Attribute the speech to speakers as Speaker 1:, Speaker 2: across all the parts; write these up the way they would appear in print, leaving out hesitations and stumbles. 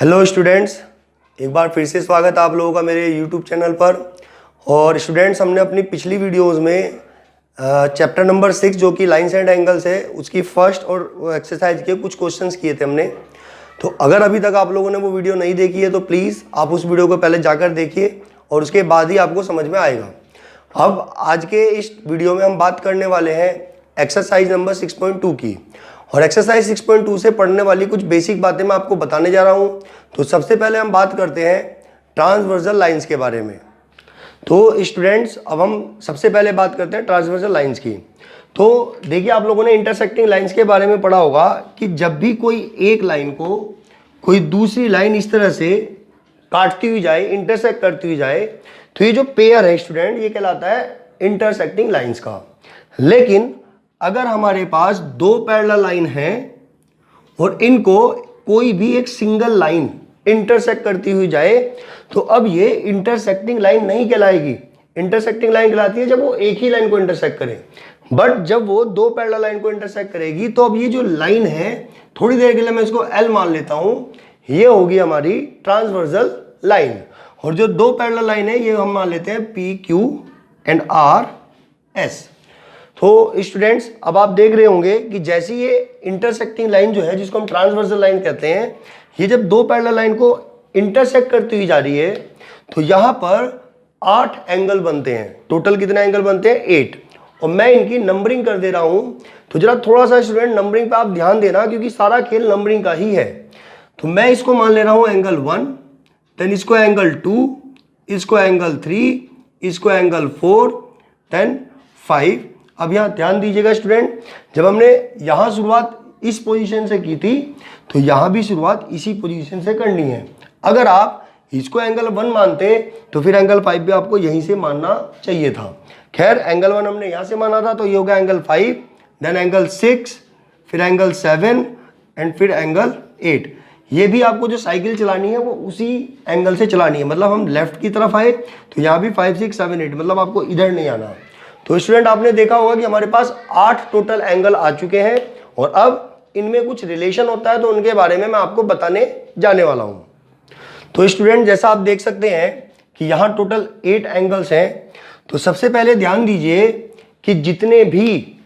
Speaker 1: Hello students, एक बार फिर से स्वागत है आप लोगों का मेरे यूट्यूब चैनल पर। और स्टूडेंट्स, हमने अपनी पिछली वीडियोस में चैप्टर नंबर 6 जो कि लाइन्स एंड एंगल्स है उसकी फर्स्ट और एक्सरसाइज के कुछ क्वेश्चंस किए थे हमने। तो अगर अभी तक आप लोगों ने वो वीडियो नहीं देखी है तो प्लीज़ आप उस वीडियो को पहले जाकर देखिए और उसके बाद ही आपको समझ में आएगा। अब आज के इस वीडियो में हम बात करने वाले हैं एक्सरसाइज नंबर 6.2 की। और एक्सरसाइज 6.2 से पढ़ने वाली कुछ बेसिक बातें मैं आपको बताने जा रहा हूँ। तो सबसे पहले हम बात करते हैं ट्रांसवर्सल लाइंस के बारे में। तो स्टूडेंट्स, अब हम सबसे पहले बात करते हैं ट्रांसवर्सल लाइंस की। तो देखिए, आप लोगों ने इंटरसेक्टिंग लाइंस के बारे में पढ़ा होगा कि जब भी कोई एक लाइन को कोई दूसरी लाइन इस तरह से काटती हुई जाए, इंटरसेक्ट करती हुई जाए, तो ये जो पेयर है स्टूडेंट, ये कहलाता है इंटरसेक्टिंग लाइंस का। लेकिन अगर हमारे पास दो पैरेलल लाइन है और इनको कोई भी एक सिंगल लाइन इंटरसेक्ट करती हुई जाए, तो अब ये इंटरसेक्टिंग लाइन नहीं कहलाएगी। इंटरसेक्टिंग लाइन कहलाती है जब वो एक ही लाइन को इंटरसेक्ट करे। बट जब वो दो पैरेलल लाइन को इंटरसेक्ट करेगी तो अब ये जो लाइन है, थोड़ी देर के लिए मैं इसको एल मान लेता हूं, ये होगी हमारी ट्रांसवर्सल लाइन। और जो दो पैरेलल लाइन है ये हम मान लेते हैं P Q and R S. तो स्टूडेंट्स, अब आप देख रहे होंगे कि जैसी ये इंटरसेक्टिंग लाइन जो है, जिसको हम ट्रांसवर्सल लाइन कहते हैं, ये जब दो पैरेलल लाइन को इंटरसेक्ट करती हुई जा रही है तो यहां पर 8 एंगल बनते हैं। टोटल कितने एंगल बनते हैं? 8। और मैं इनकी नंबरिंग कर दे रहा हूं। तो जरा थोड़ा सा स्टूडेंट नंबरिंग पे आप ध्यान देना, क्योंकि सारा खेल नंबरिंग का ही है। तो मैं इसको मान ले रहा हूं एंगल 1, देन इसको एंगल 2, इसको एंगल 3, इसको एंगल 4, देन 5। अब यहाँ ध्यान दीजिएगा स्टूडेंट, जब हमने यहाँ शुरुआत इस पोजीशन से की थी तो यहाँ भी शुरुआत इसी पोजीशन से करनी है। अगर आप इसको एंगल 1 मानते तो फिर एंगल 5 भी आपको यहीं से मानना चाहिए था। खैर, एंगल 1 हमने यहाँ से माना था तो ये हो गया एंगल 5, देन एंगल 6, फिर एंगल 7 एंड फिर एंगल 8। ये भी आपको जो साइकिल चलानी है वो उसी एंगल से चलानी है। मतलब हम लेफ्ट की तरफ आए तो यहाँ भी 5, 6, 7, 8, मतलब आपको इधर नहीं आना। तो स्टूडेंट, आपने देखा होगा कि हमारे पास 8 टोटल एंगल आ चुके हैं और अब इनमें कुछ रिलेशन होता है तो उनके बारे में मैं आपको बताने जाने वाला हूं। तो स्टूडेंट, जैसा आप देख सकते हैं कि यहां टोटल 8 एंगल्स हैं। तो सबसे पहले ध्यान दीजिए कि जितने भी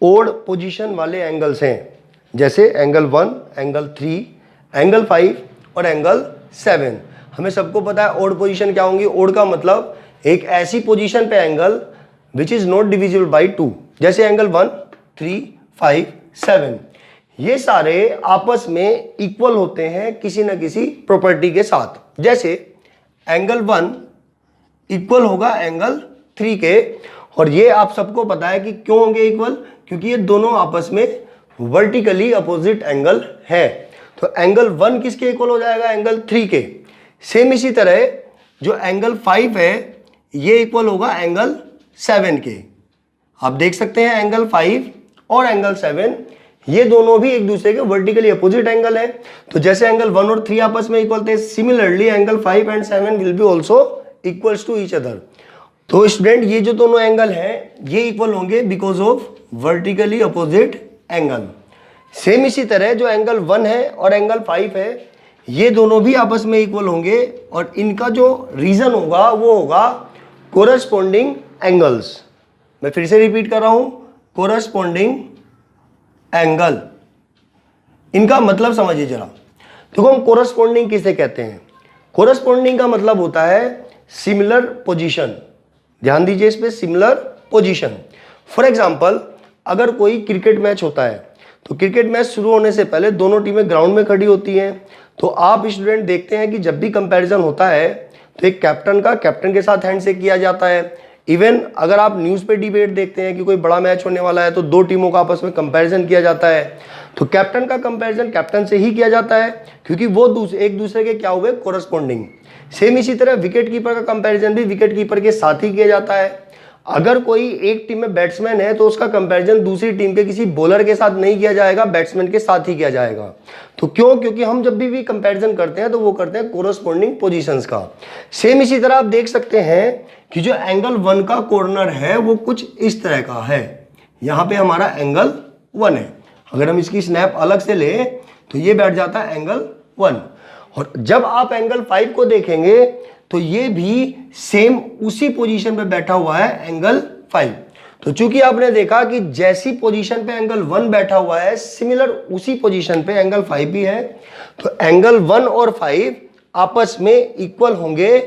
Speaker 1: ओड पोजीशन वाले एंगल्स हैं, जैसे एंगल 1, एंगल 3, एंगल 5 और एंगल 7, हमें सबको पता है ओड पोजीशन क्या होंगी। ओड का मतलब एक ऐसी पोजीशन पे angle which is not divisible by 2, जैसे एंगल 1, 3, 5, 7। ये सारे आपस में इक्वल होते हैं किसी न किसी प्रॉपर्टी के साथ। जैसे एंगल 1 इक्वल होगा एंगल 3 के, और ये आप सबको पता है कि क्यों होंगे इक्वल, क्योंकि ये दोनों आपस में वर्टिकली अपोजिट एंगल है। तो एंगल 1 किसके इक्वल हो जाएगा? एंगल 3 के। सेम इसी तरह जो एंगल 5 है ये इक्वल होगा एंगल 7 के। आप देख सकते हैं एंगल 5 और एंगल 7 ये दोनों भी एक दूसरे के वर्टिकली अपोजिट एंगल है। तो जैसे एंगल 1 और 3 आपस में इक्वल थे, similarly angle 5 and 7 will be also equals to each other. तो स्टूडेंट, ये जो दोनों एंगल हैं ये इक्वल होंगे because of vertically opposite angle. Same इसी तरह जो एंगल 1 है और एंगल 5 है ये दोनों भी आपस में इक्वल होंगे, और इनका जो रीजन होगा वो होगा कोरस्पॉन्डिंग एंगल्स। मैं फिर से रिपीट कर रहा हूं, कोरस्पॉन्डिंग एंगल। इनका मतलब समझिए जरा। देखो, हम कोरस्पॉन्डिंग किसे कहते हैं? कोरस्पॉन्डिंग का मतलब होता है सिमिलर पोजीशन। ध्यान दीजिए इस पे, सिमिलर पोजीशन। फॉर एग्जांपल, अगर कोई क्रिकेट मैच होता है तो क्रिकेट मैच शुरू होने से पहले दोनों टीमें ग्राउंड में खड़ी होती हैं। तो आप स्टूडेंट देखते हैं कि जब भी कंपैरिजन होता है तो एक कैप्टन के साथ हैंडशेक किया जाता है। इवन अगर आप न्यूज़ पे डिबेट देखते हैं कि कोई बड़ा मैच होने वाला है तो दो टीमों का आपस में कंपैरिजन किया जाता है, तो कैप्टन का कंपैरिजन कैप्टन से ही किया जाता है, क्योंकि वो एक दूसरे के क्या हुए? कोरस्पॉन्डिंग। सेम इसी तरह विकेट कीपर का कंपैरिजन भी विकेट कीपर के साथ ही किया जाता है। अगर कोई एक टीम में बैट्समैन है तो उसका कंपैरिजन दूसरी टीम के किसी बॉलर के साथ नहीं किया जाएगा, बैट्समैन के साथ ही किया जाएगा। तो क्यों? क्योंकि हम जब भी कंपैरिजन करते हैं तो वो करते हैं कोरस्पॉन्डिंग पोजीशंस का। सेम इसी तरह आप देख सकते हैं कि जो एंगल 1 का कॉर्नर है वो कुछ इस तरह का है। यहाँ पे हमारा एंगल 1 है। अगर हम इसकी स्नैप अलग से ले तो ये बैठ जाता है एंगल 1। और जब आप एंगल 5 को देखेंगे तो ये भी सेम उसी पोजीशन पे बैठा हुआ है एंगल 5। तो चूंकि आपने देखा कि जैसी पोजीशन पे एंगल 1 बैठा हुआ है सिमिलर उसी पोजीशन पे एंगल 5 भी है, तो एंगल 1 और 5 आपस में इक्वल होंगे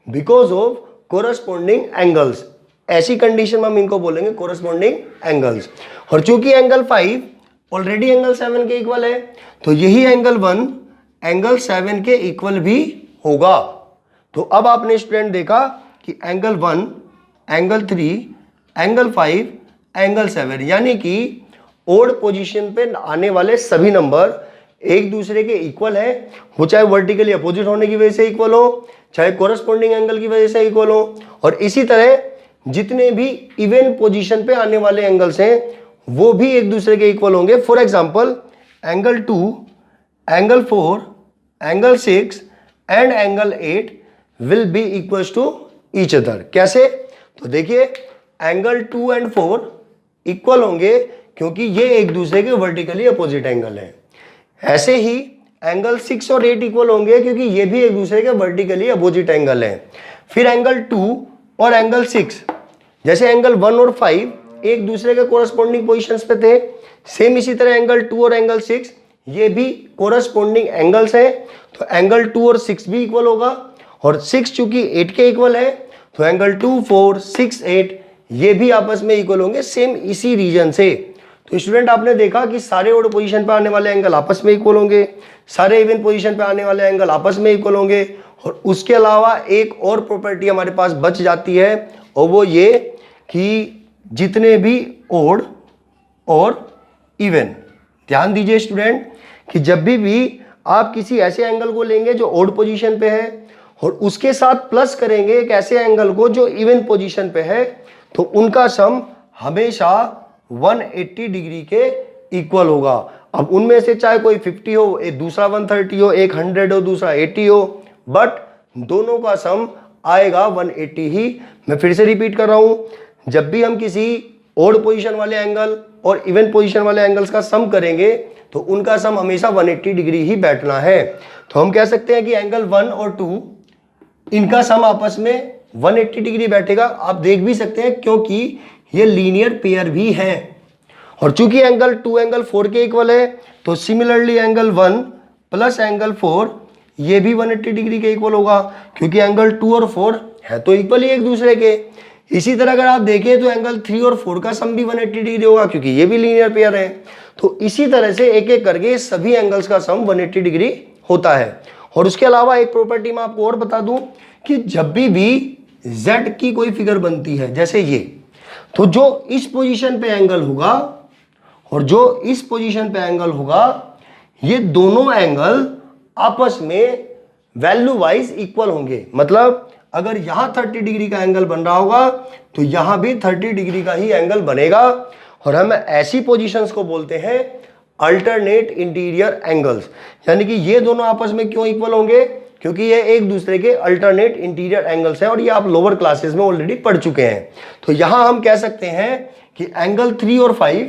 Speaker 1: बिकॉज ऑफ कोरस्पॉन्डिंग एंगल्स। ऐसी कंडीशन में हम इनको बोलेंगे कोरस्पॉन्डिंग एंगल्स। और चूंकि एंगल 5 ऑलरेडी एंगल 7 के इक्वल है, तो यही एंगल 1 एंगल 7 के इक्वल भी होगा। तो अब आपने स्टूडेंट देखा कि एंगल 1, एंगल 3, एंगल 5, एंगल 7, यानी कि ओड पोजीशन पे आने वाले सभी नंबर एक दूसरे के इक्वल है, वो चाहे वर्टिकली अपोजिट होने की वजह से इक्वल हो, चाहे कोरस्पॉन्डिंग एंगल की वजह से इक्वल हो। और इसी तरह जितने भी इवन पोजीशन पे आने वाले एंगल्स हैं वो भी एक दूसरे के इक्वल होंगे। For example angle 2, angle 4, angle 6 and angle 8 will be equals to each other. कैसे? तो देखिए एंगल 2 एंड 4 इक्वल होंगे क्योंकि ये एक दूसरे के वर्टिकली अपोजिट एंगल है। ऐसे ही एंगल 6 और 8 इक्वल होंगे क्योंकि ये भी एक दूसरे के वर्टिकली अपोजिट एंगल है। फिर एंगल 2 और एंगल 6, जैसे एंगल 1 और 5 एक दूसरे के कोरस्पॉन्डिंग पोजीशंस पे थे, सेम इसी तरह एंगल 2 और एंगल 6 ये भी कोरस्पॉन्डिंग एंगल्स हैं, तो एंगल 2 और 6 भी इक्वल होगा। और 6 चूंकि 8 के इक्वल है तो एंगल 2, 4, 6, 8 ये भी आपस में इक्वल होंगे सेम इसी रीजन से। तो स्टूडेंट आपने देखा कि सारे ओड पोजीशन पे आने वाले एंगल आपस में इक्वल होंगे, सारे इवन पोजीशन पे आने वाले एंगल आपस में इक्वल होंगे। और उसके अलावा एक और प्रॉपर्टी हमारे पास बच जाती है और वो ये कि जितने भी ओड और इवन, ध्यान दीजिए स्टूडेंट कि जब भी आप किसी ऐसे एंगल को लेंगे जो ओड पोजीशन पे है और उसके साथ प्लस करेंगे एक ऐसे एंगल को जो इवन पोजीशन पे है, तो उनका सम हमेशा 180 डिग्री के इक्वल होगा। अब उनमें से चाहे कोई 50 हो, एक दूसरा 130 हो, एक 100 हो, दूसरा 80 हो, बट दोनों का सम आएगा 180 ही। मैं फिर से रिपीट कर रहा हूं, जब भी हम किसी ओड पोजीशन वाले एंगल और इवन पोजीशन वाले एंगल्स का सम करेंगे तो उनका सम हमेशा 180 डिग्री ही बैठना है। तो हम कह सकते हैं कि एंगल 1 और 2 इनका सम आपस में 180 डिग्री बैठेगा। आप देख भी सकते हैं क्योंकि ये लीनियर पेयर भी है। और चूंकि एंगल 2 एंगल 4 के इक्वल है तो सिमिलरली एंगल 1 प्लस एंगल 4 ये भी 180 डिग्री के इक्वल होगा क्योंकि एंगल 2 और 4 है तो इक्वल ही एक दूसरे के। इसी तरह अगर आप देखें तो एंगल 3 और 4 का सम भी 180 डिग्री होगा क्योंकि ये भी लीनियर पेयर है। तो इसी तरह से एक एक करके सभी एंगल्स का सम 180 डिग्री होता है। और उसके अलावा एक प्रॉपर्टी मैं आपको और बता दूं कि जब भी Z की कोई फिगर बनती है जैसे ये, तो जो इस पोजीशन पे एंगल होगा और जो इस पोजीशन पे एंगल होगा, ये दोनों एंगल आपस में वैल्यू वाइज इक्वल होंगे। मतलब अगर यहां 30 डिग्री का एंगल बन रहा होगा तो यहां भी 30 डिग्री का ही एंगल बनेगा। और हम ऐसी पोजीशंस को बोलते हैं अल्टरनेट इंटीरियर एंगल्स। यानी कि ये दोनों आपस में क्यों इक्वल होंगे? क्योंकि ये एक दूसरे के अल्टरनेट इंटीरियर एंगल्स हैं और ये आप लोअर क्लासेस में ऑलरेडी पढ़ चुके हैं। तो यहां हम कह सकते हैं कि एंगल 3 और 5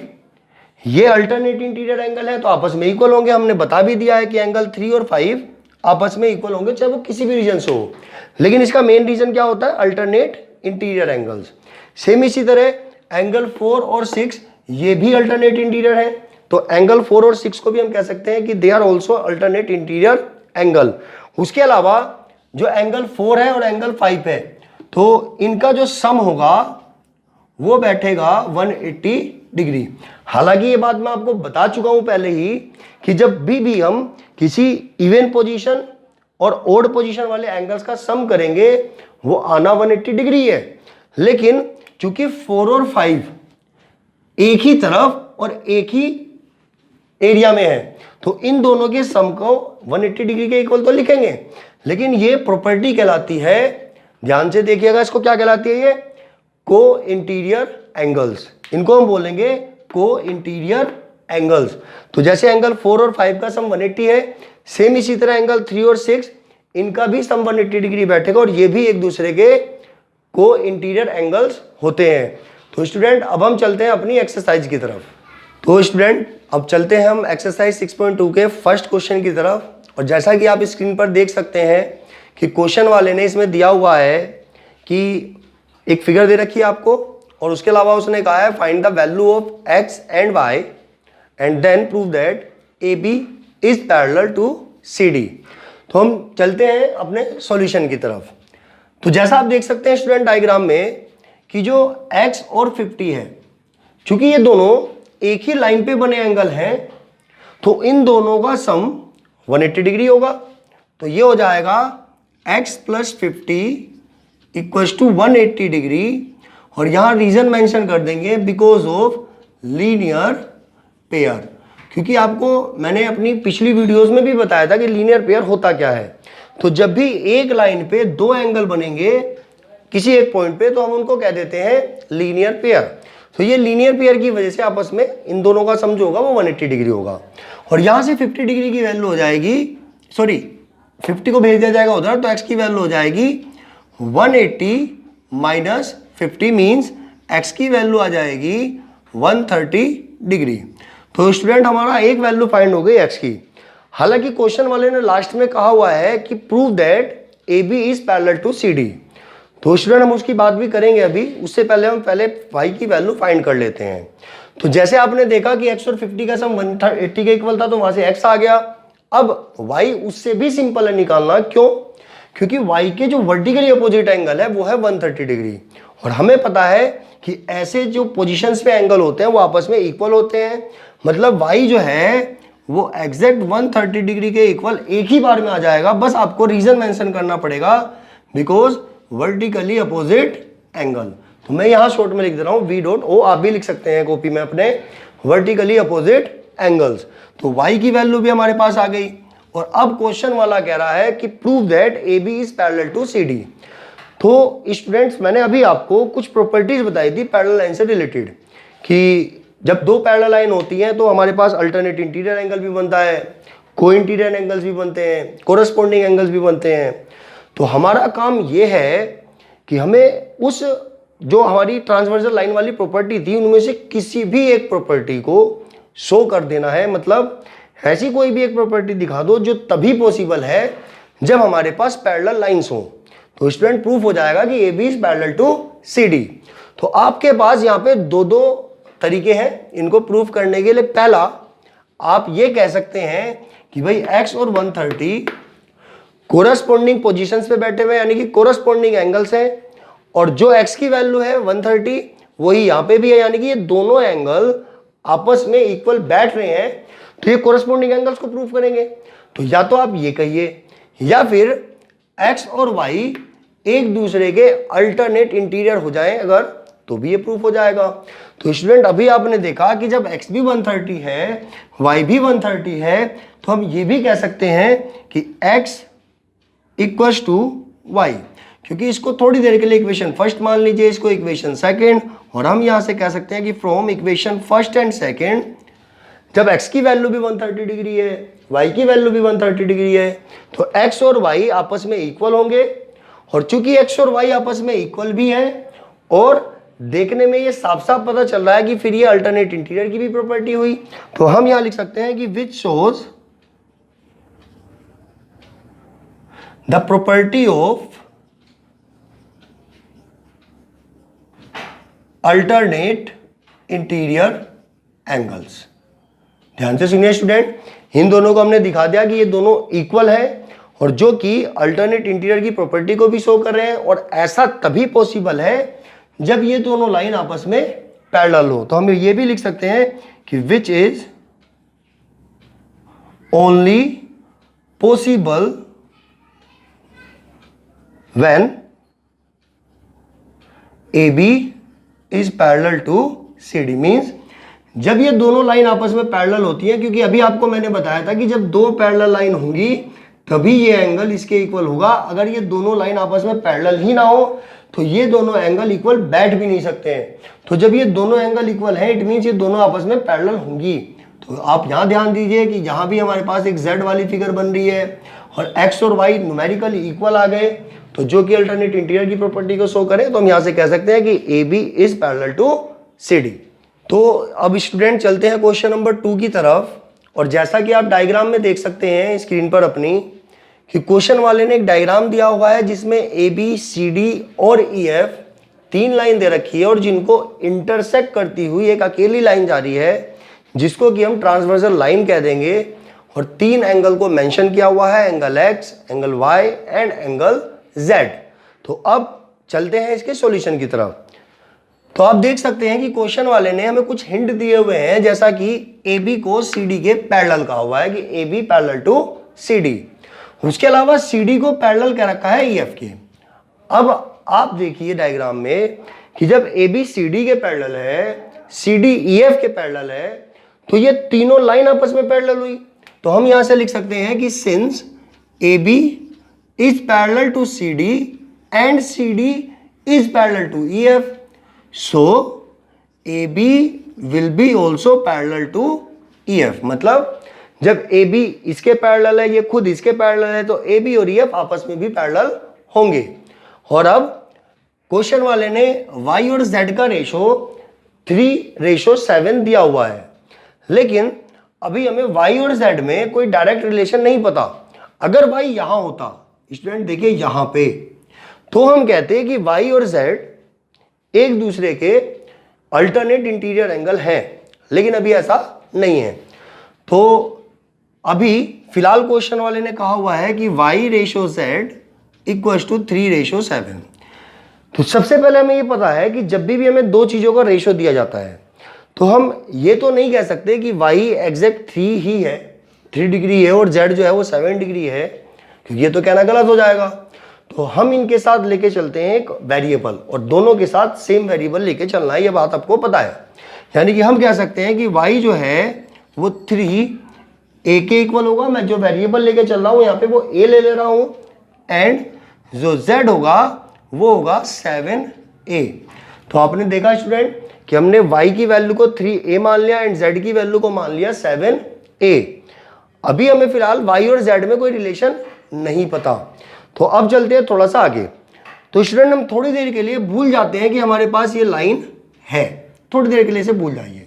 Speaker 1: ये अल्टरनेट इंटीरियर एंगल है तो आपस में इक्वल होंगे। हमने बता भी दिया है कि एंगल 3 और 5 आपस में इक्वल होंगे चाहे वो किसी भी रीजन से हो, लेकिन इसका मेन रीजन क्या होता है? Alternate interior angles. सेम इसी तरह एंगल 4 और 6 ये भी अल्टरनेट इंटीरियर है, तो एंगल 4 और 6 को भी हम कह सकते हैं कि they are also alternate interior angle. उसके अलावा जो एंगल 4 है और एंगल 5 है तो इनका जो सम होगा वो बैठेगा 180 डिग्री। हालांकि ये बात मैं आपको बता चुका हूं पहले ही कि जब भी हम किसी इवन पोजीशन और ओड पोजीशन वाले एंगल्स का सम करेंगे वो आना 180 डिग्री है। लेकिन चूंकि 4 और 5 एक ही तरफ और एक ही एरिया में है तो इन दोनों के सम को 180 डिग्री के इक्वल तो लिखेंगे, लेकिन ये प्रॉपर्टी कहलाती है, ध्यान से देखिएगा इसको, क्या कहलाती है ये? को इंटीरियर एंगल्स। इनको हम बोलेंगे को इंटीरियर एंगल्स। तो जैसे एंगल 4 और 5 का सम 180 है, सेम इसी तरह एंगल 3 और 6 इनका भी सम 180 डिग्री बैठेगा और ये भी एक दूसरे के को इंटीरियर एंगल्स होते हैं। तो स्टूडेंट अब हम चलते हैं अपनी एक्सरसाइज की तरफ। तो स्टूडेंट अब चलते हैं हम एक्सरसाइज 6.2 के फर्स्ट क्वेश्चन की तरफ। और जैसा कि आप स्क्रीन पर देख सकते हैं कि क्वेश्चन वाले ने इसमें दिया हुआ है कि एक फिगर दे रखी है आपको और उसके अलावा उसने कहा है find the value of x and y and then prove that A B is parallel to C D. तो हम चलते हैं अपने सॉल्यूशन की तरफ। तो जैसा आप देख सकते हैं स्टूडेंट डायग्राम में कि जो x और 50 है, चूंकि ये दोनों एक ही लाइन पे बने एंगल हैं तो इन दोनों का सम 180 डिग्री होगा। तो ये हो जाएगा x plus 50 equals to 180 degree और यहां रीजन मेंशन कर देंगे बिकॉज ऑफ लीनियर पेयर, क्योंकि आपको मैंने अपनी पिछली वीडियोस में भी बताया था कि लीनियर पेयर होता क्या है। तो जब भी एक लाइन पे दो एंगल बनेंगे किसी एक पॉइंट पे तो हम उनको कह देते हैं लीनियर पेयर। तो ये लीनियर पेयर की वजह से आपस में इन दोनों का सम जो होगा वो 180 डिग्री होगा और यहां से 50 डिग्री की वैल्यू हो जाएगी, सॉरी 50 को भेज दिया जाएगा उधर, तो x की वैल्यू हो जाएगी 180 माइनस 50 मीन्स x की वैल्यू आ जाएगी 130 डिग्री। तो स्टूडेंट हमारा एक वैल्यू फाइंड हो गई x की। हालांकि क्वेश्चन वाले ने लास्ट में कहा हुआ है कि prove that A B is parallel to C D. तो स्टूडेंट हम उसकी बात भी करेंगे अभी, उससे पहले हम y की वैल्यू फाइंड कर लेते हैं। तो जैसे आपने देखा कि x और 50 का सम 180 के इक्वल था तो वहां से x आ गया। अब y उससे भी सिंपल है निकालना, क्यों? क्योंकि y के जो वर्टिकली अपोजिट एंगल है वो है 130 डिग्री और हमें पता है कि ऐसे जो पोजीशंस पे एंगल होते हैं वो आपस में इक्वल होते हैं। मतलब y जो है वो एग्जैक्ट 130 डिग्री के इक्वल एक ही बार में आ जाएगा। बस आपको रीजन मेंशन करना पड़ेगा बिकॉज वर्टिकली अपोजिट एंगल। तो मैं यहां शॉर्ट में लिख दे रहा हूं v डॉट ओ, आप भी लिख सकते हैं कॉपी में अपने, वर्टिकली अपोजिट एंगल्स। तो y की वैल्यू भी हमारे पास आ गई और अब क्वेश्चन वाला कह रहा है कि prove that A B is parallel to C D. तो स्टूडेंट्स मैंने अभी आपको कुछ प्रॉपर्टीज बताई थी पैरेलल लाइन से रिलेटेड कि जब दो पैरेलल लाइन होती हैं तो हमारे पास अल्टरनेट इंटीरियर एंगल भी बनता है, को इंटीरियर एंगल्स भी बनते हैं, कोरस्पॉन्डिंग एंगल्स भी बनते हैं। तो हमारा काम ये है कि हमें उस जो हमारी ट्रांसवर्सल लाइन वाली प्रॉपर्टी थी उनमें से किसी भी एक प्रॉपर्टी को शो कर देना है। मतलब ऐसी कोई भी एक प्रॉपर्टी दिखा दो जो तभी पॉसिबल है जब हमारे पास पैरेलल लाइंस हो। तो स्टूडेंट प्रूफ हो जाएगा कि A B is parallel to C D. तो आपके पास यहाँ पे दो तरीके हैं इनको प्रूफ करने के लिए। पहला आप ये कह सकते हैं कि भाई x और 130 कोरस्पॉन्डिंग पोजीशंस पे बैठे हुए यानी कि कोरस्पॉन्डिंग एंगल्स हैं और जो x की वैल्यू है 130 वही यहाँ पे भी है, यानी कि ये दोनों एंगल आपस में इक्वल बैठ रहे हैं। तो ये कोरस्पॉन्डिंग एंगल्स को प्रूफ करेंगे। तो या तो आप ये कहिए या फिर x और y एक दूसरे के अल्टरनेट इंटीरियर हो जाएं अगर, तो भी ये प्रूफ हो जाएगा। तो स्टूडेंट अभी आपने देखा कि जब x भी 130 है y भी 130 है तो हम ये भी कह सकते हैं कि x इक्वल्स टू y, क्योंकि इसको थोड़ी देर के लिए इक्वेशन फर्स्ट मान लीजिए, इसको इक्वेशन सेकंड, और हम यहां से कह सकते हैं कि from equation first and second जब x की वैल्यू भी 130 डिग्री है y की वैल्यू भी 130 डिग्री है तो x और y आपस में इक्वल होंगे। और चूंकि x और y आपस में इक्वल भी है और देखने में ये साफ साफ पता चल रहा है कि फिर ये अल्टरनेट इंटीरियर की भी प्रॉपर्टी हुई। तो हम यहां लिख सकते हैं कि which shows the property of alternate interior angles. ध्यान से सुनिए स्टूडेंट, इन दोनों को हमने दिखा दिया कि ये दोनों इक्वल है और जो कि अल्टरनेट इंटीरियर की प्रॉपर्टी को भी शो कर रहे हैं और ऐसा तभी पॉसिबल है जब ये दोनों लाइन आपस में पैरेलल हो। तो हम ये भी लिख सकते हैं कि which is only possible when A B is parallel to C D. Means जब ये दोनों लाइन आपस में पैरेलल होती है, क्योंकि अभी आपको मैंने बताया था कि जब दो पैरेलल लाइन होंगी तभी ये एंगल इसके इक्वल होगा। अगर ये दोनों लाइन आपस में पैरेलल ही ना हो तो ये दोनों एंगल इक्वल बैठ भी नहीं सकते हैं। तो जब ये दोनों एंगल इक्वल है इट मीन्स ये दोनों आपस में पैरेलल होंगी। तो आप यहां ध्यान दीजिए कि यहां भी हमारे पास एक z वाली फिगर बन रही है और x और y न्यूमेरिकली इक्वल आ गए, तो जो कि अल्टरनेट इंटीरियर की प्रॉपर्टी को शो करे, तो हम यहां से कह सकते हैं कि A B is parallel to C D. तो अब स्टूडेंट चलते हैं क्वेश्चन नंबर 2 की तरफ और जैसा कि आप डायग्राम में देख सकते हैं स्क्रीन पर अपनी, कि क्वेश्चन वाले ने एक डायग्राम दिया हुआ है जिसमें ए बी सी डी और ई एफ 3 लाइन दे रखी है और जिनको इंटरसेक्ट करती हुई एक अकेली लाइन जा रही है जिसको कि हम ट्रांसवर्सल लाइन कह देंगे, और 3 एंगल को मेंशन किया हुआ है, angle x, angle y and angle z. तो अब चलते हैं इसके सॉल्यूशन की तरफ। तो आप देख सकते हैं कि क्वेश्चन वाले ने हमें कुछ हिंट दिए हुए हैं, जैसा कि ए बी को सी डी के पैरेलल कहा हुआ है कि A B parallel to C D. उसके अलावा सी डी को पैरेलल कह रखा है ई एफ के। अब आप देखिए डायग्राम में कि जब ए बी सी डी के पैरेलल है, सी डी ई एफ के पैरेलल है, तो ये तीनों लाइन आपस में पैरेलल हुई। तो हम यहां से लिख सकते हैं कि since A B is parallel to C D and C D is parallel to E F, so A B will be also parallel to E F. मतलब जब ए बी इसके पैरेलल है, ये खुद इसके पैरेलल है, तो ए बी और ई एफ आपस में भी पैरेलल होंगे। और अब क्वेश्चन वाले ने y और z का रेशो 3:7 दिया हुआ है, लेकिन अभी हमें y और z में कोई डायरेक्ट रिलेशन नहीं पता। अगर y यहां होता, स्टूडेंट देखिए यहां पे, तो हम कहते हैं कि y और z एक दूसरे के अल्टरनेट इंटीरियर एंगल हैं, लेकिन अभी ऐसा नहीं है। तो अभी फिलहाल क्वेश्चन वाले ने कहा हुआ है कि y/z इक्वल्स टू 3:7। तो सबसे पहले हमें ये पता है कि जब भी हमें दो चीजों का रेशो दिया जाता है तो हम ये तो नहीं कह सकते कि y एग्जैक्ट 3 ही है, 3 डिग्री है, और z जो है वो 7 डिग्री है, क्योंकि ये तो कहना गलत हो जाएगा। तो हम इनके साथ लेके चलते हैं एक वेरिएबल, और दोनों के साथ सेम वेरिएबल लेके चलना है, ये बात आपको पता है। यानी कि हम कह सकते हैं कि y जो है वो 3 a के इक्वल होगा। मैं जो वेरिएबल लेके चल रहा हूं यहाँ पे वो a ले रहा हूं, एंड जो z होगा वो होगा 7a। तो आपने देखा स्टूडेंट कि हमने y की वैल्यू को 3a मान लिया एंड z की वैल्यू को मान लिया 7a। अभी हमें फिलहाल y और z में कोई रिलेशन नहीं पता। तो अब चलते हैं थोड़ा सा आगे। तो स्टूडेंट हम थोड़ी देर के लिए भूल जाते हैं कि हमारे पास ये लाइन है, थोड़ी देर के लिए से भूल जाइए।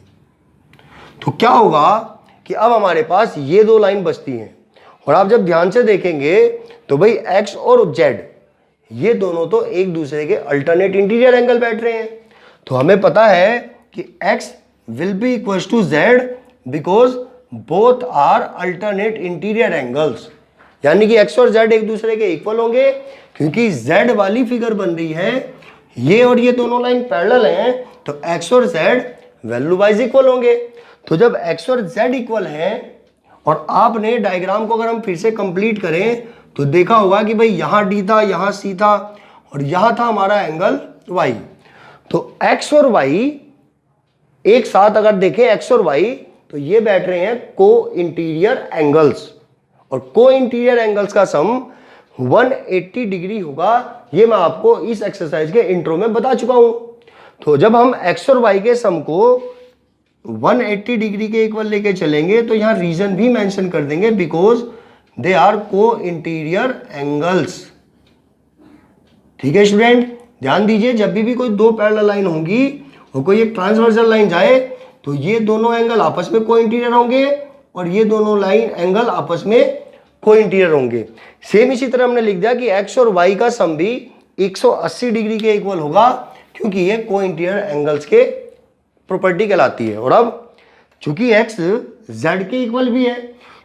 Speaker 1: तो क्या होगा कि अब हमारे पास ये दो लाइन बचती हैं, और आप जब ध्यान से देखेंगे तो भाई x और z ये दोनों तो एक दूसरे के अल्टरनेट इंटीरियर एंगल बैठ रहे हैं। तो हमें पता है कि x will be equals to z because both are alternate interior angles. यानी कि x और z एक दूसरे के इक्वल होंगे, क्योंकि z वाली फिगर बन रही है, ये और ये दोनों लाइन पैरेलल हैं, तो x और z वैल्यू वाइज इक्वल होंगे। तो जब x और z इक्वल हैं, और आपने डायग्राम को अगर हम फिर से कंप्लीट करें तो देखा होगा कि भाई यहाँ d था, यहाँ c था, और यहाँ था हमारा एंगल y। तो x और y एक साथ अगर देखें, x और y, तो ये बैठ रहे हैं को इंटीरियर एंगल्स, और को इंटीरियर एंगल्स का सम 180 डिग्री होगा। ये मैं आपको इस एक्सरसाइज के इंट्रो में बता चुका हूं। तो जब हम x और y के सम को 180 डिग्री के इक्वल लेके चलेंगे तो यहां रीजन भी मेंशन कर देंगे, बिकॉज दे आर को इंटीरियर एंगल्स। ठीक है स्टूडेंट, ध्यान दीजिए, जब भी कोई दो पैरेलल लाइन होंगी और कोई एक ट्रांसवर्सल लाइन जाए तो ये दोनों एंगल आपस में को इंटीरियर होंगे, और ये दोनों लाइन एंगल आपस में को इंटीरियर होंगे। सेम इसी तरह हमने लिख दिया कि x और y का सम भी 180 डिग्री के इक्वल होगा, क्योंकि ये को इंटीरियर एंगल्स के प्रॉपर्टी कहलाती है। और अब चूंकि x z के इक्वल भी है,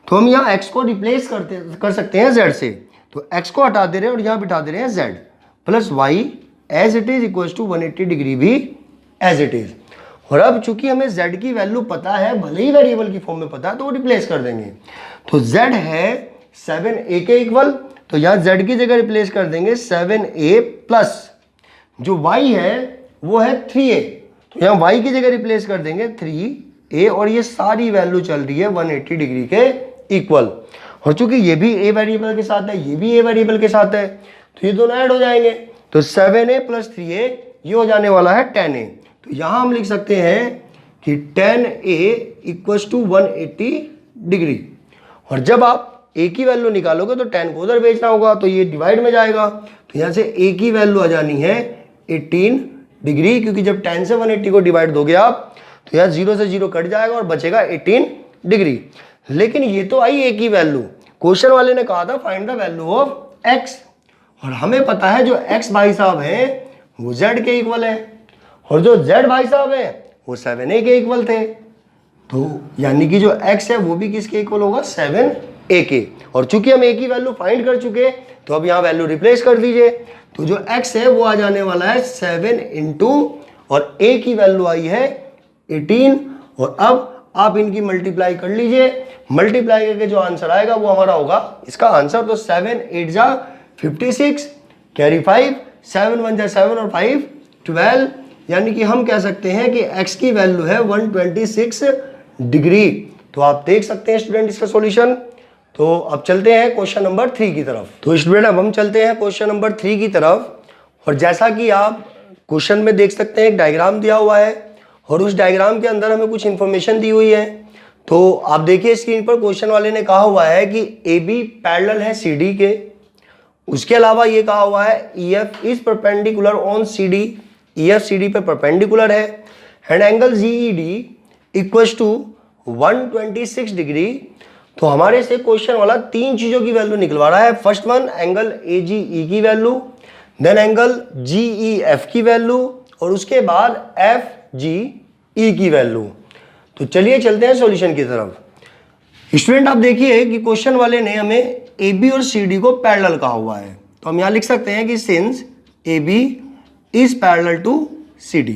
Speaker 1: तो हम यहाँ x को रिप्लेस कर सकते हैं z से। तो x को हटा दे रहे हैं और यहाँ बिठा दे रहे हैं z, plus y as it is equal to 180 degree भी एज इट इज। और अब चूंकि हमें z की वैल्यू पता है, भले ही वेरिएबल की फॉर्म में पता है, तो वो रिप्लेस कर देंगे। तो z है 7a के इक्वल, तो यहाँ z की जगह रिप्लेस कर देंगे 7a प्लस जो y है वो है 3a, तो यहाँ y की जगह रिप्लेस कर देंगे 3a, और ये सारी वैल्यू चल रही है 180 डिग्री के इक्वल। और चूंकि ये भी a वेरिएबल के साथ है, ये भी a वेरिएबल के साथ है, तो ये दोनों ऐड हो जाएंगे। तो 7a प्लस 3a ये हो जाने वाला है 10a। तो यहाँ हम लिख सकते हैं कि 10a इक्वल्स टू 180 डिग्री। और जब आप a की वैल्यू निकालोगे तो 10 को उधर भेजना होगा, तो ये डिवाइड में जाएगा। तो यहाँ से a की वैल्यू आ जानी है 18 डिग्री, क्योंकि जब 10 से 180 को डिवाइड दोगे आप तो यहाँ 0 से 0 कट जाएगा और बचेगा 18 डिग्री। लेकिन ये तो आई ए की वैल्यू। क्वेश्चन वाले ने कहा था find the value of x, और हमें पता है जो एक्स भाई साहब है वो जेड के इक्वल है, और जो जेड भाई साहब है वो 7a के इक्वल थे। तो यानी कि जो x है वो भी किसके इक्वल होगा, 7a के। और चूंकि हम a की वैल्यू फाइंड कर चुके तो अब यहाँ वैल्यू रिप्लेस कर दीजिए। तो जो x है वो आ जाने वाला है 7 इंटू, और a की वैल्यू आई है 18। और अब आप इनकी मल्टीप्लाई कर लीजिए, मल्टीप्लाई करके जो आंसर आएगा वो हमारा होगा इसका आंसर। तो 7 8 जा 56, कैरी 5, 7 1 जा 7 और 5 12, यानी कि हम कह सकते हैं कि x की वैल्यू है 126 डिग्री। तो आप देख सकते हैं स्टूडेंट इसका सॉल्यूशन। तो अब चलते हैं क्वेश्चन नंबर 3 की तरफ। तो स्टूडेंट अब हम चलते हैं क्वेश्चन नंबर 3 की तरफ, और जैसा कि आप क्वेश्चन में देख सकते हैं एक डायग्राम दिया हुआ है, और उस डायग्राम के अंदर हमें कुछ इंफॉर्मेशन दी हुई है। तो आप देखिए स्क्रीन पर क्वेश्चन वाले ने कहा हुआ है कि AB पैरेलल है CD के, उसके अलावा ये कहा हुआ है EF is perpendicular on CD, EF CD पे परपेंडिकुलर है, and angle GED equals to 126 degree. तो हमारे से क्वेश्चन वाला तीन चीजों की वैल्यू निकलवा रहा है। फर्स्ट वन एंगल AGE की वैल्यू, देन एंगल GEF की वैल्यू, और उसके बाद FGE की वैल्यू। तो चलिए चलते हैं सॉल्यूशन की तरफ। स्टूडेंट आप देखिए कि क्वेश्चन वाले ने हमें AB और CD को पैरेलल कहा हुआ है, तो हम यहां लिख सकते हैं कि since AB is parallel to CD।